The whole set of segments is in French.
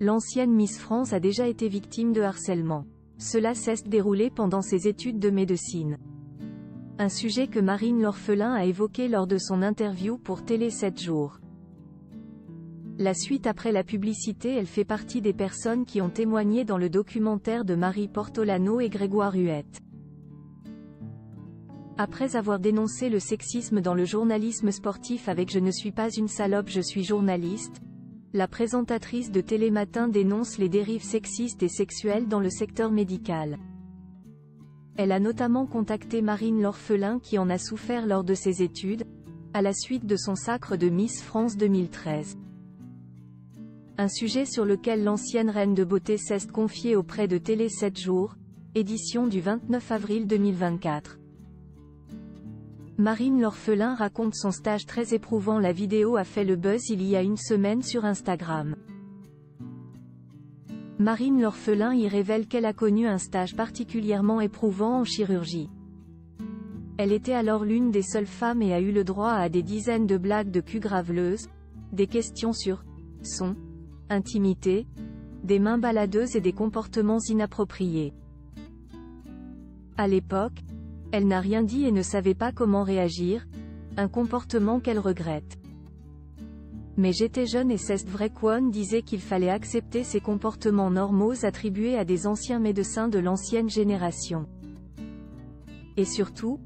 L'ancienne Miss France a déjà été victime de harcèlement. Cela s'est déroulé pendant ses études de médecine. Un sujet que Marine l'Orphelin a évoqué lors de son interview pour Télé 7 jours. La suite après la publicité, elle fait partie des personnes qui ont témoigné dans le documentaire de Marie Portolano et Grégoire Huette. Après avoir dénoncé le sexisme dans le journalisme sportif avec « Je ne suis pas une salope, je suis journaliste », la présentatrice de Télématin dénonce les dérives sexistes et sexuelles dans le secteur médical. Elle a notamment contacté Marine l'Orphelin qui en a souffert lors de ses études, à la suite de son sacre de Miss France 2013. Un sujet sur lequel l'ancienne reine de beauté s'est confiée auprès de Télé 7 jours, édition du 29 avril 2024. Marine l'Orphelin raconte son stage très éprouvant. La vidéo a fait le buzz il y a une semaine sur Instagram. Marine l'Orphelin y révèle qu'elle a connu un stage particulièrement éprouvant en chirurgie. Elle était alors l'une des seules femmes et a eu le droit à des dizaines de blagues de cul graveleuses, des questions sur son intimité, des mains baladeuses et des comportements inappropriés. À l'époque, elle n'a rien dit et ne savait pas comment réagir, un comportement qu'elle regrette. Mais j'étais jeune et c'est vrai. Kwon disait qu'il fallait accepter ces comportements normaux attribués à des anciens médecins de l'ancienne génération. Et surtout,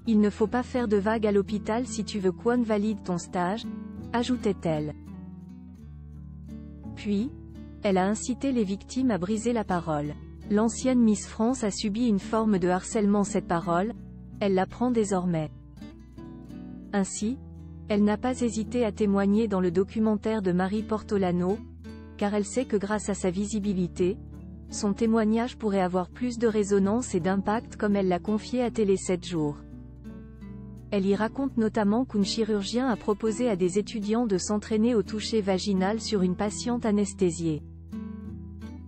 il ne faut pas faire de vagues à l'hôpital si tu veux. Kwon valide ton stage, ajoutait-elle. Puis, elle a incité les victimes à briser la parole. L'ancienne Miss France a subi une forme de harcèlement. Cette parole, elle la prend désormais. Ainsi, elle n'a pas hésité à témoigner dans le documentaire de Marie Portolano, car elle sait que grâce à sa visibilité, son témoignage pourrait avoir plus de résonance et d'impact comme elle l'a confié à Télé 7 jours. Elle y raconte notamment qu'un chirurgien a proposé à des étudiants de s'entraîner au toucher vaginal sur une patiente anesthésiée.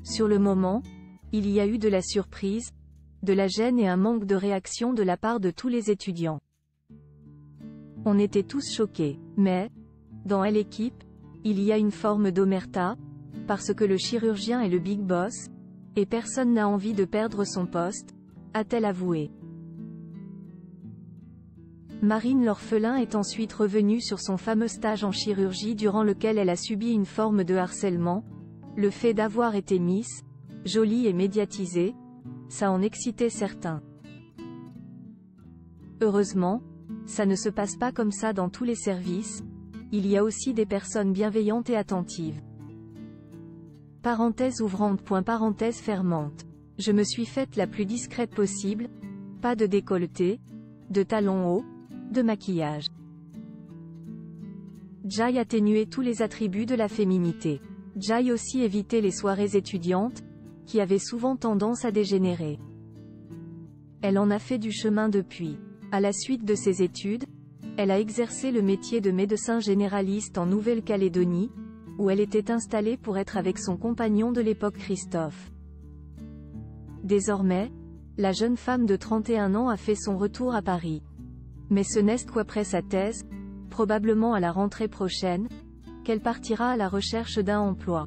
Sur le moment, il y a eu de la surprise, de la gêne et un manque de réaction de la part de tous les étudiants. On était tous choqués, mais, dans l'équipe, il y a une forme d'omerta, parce que le chirurgien est le big boss, et personne n'a envie de perdre son poste, a-t-elle avoué. Marine l'Orphelin est ensuite revenue sur son fameux stage en chirurgie durant lequel elle a subi une forme de harcèlement, le fait d'avoir été Miss, jolie et médiatisée, ça en excitait certains. Heureusement, ça ne se passe pas comme ça dans tous les services, il y a aussi des personnes bienveillantes et attentives. Parenthèse ouvrante. Parenthèse fermante. Je me suis faite la plus discrète possible, pas de décolleté, de talons hauts, de maquillage. Jai atténuait tous les attributs de la féminité. Jai aussi évitait les soirées étudiantes, qui avaient souvent tendance à dégénérer. Elle en a fait du chemin depuis. À la suite de ses études, elle a exercé le métier de médecin généraliste en Nouvelle-Calédonie, où elle était installée pour être avec son compagnon de l'époque Christophe. Désormais, la jeune femme de 31 ans a fait son retour à Paris. Mais ce n'est qu'après sa thèse, probablement à la rentrée prochaine, qu'elle partira à la recherche d'un emploi.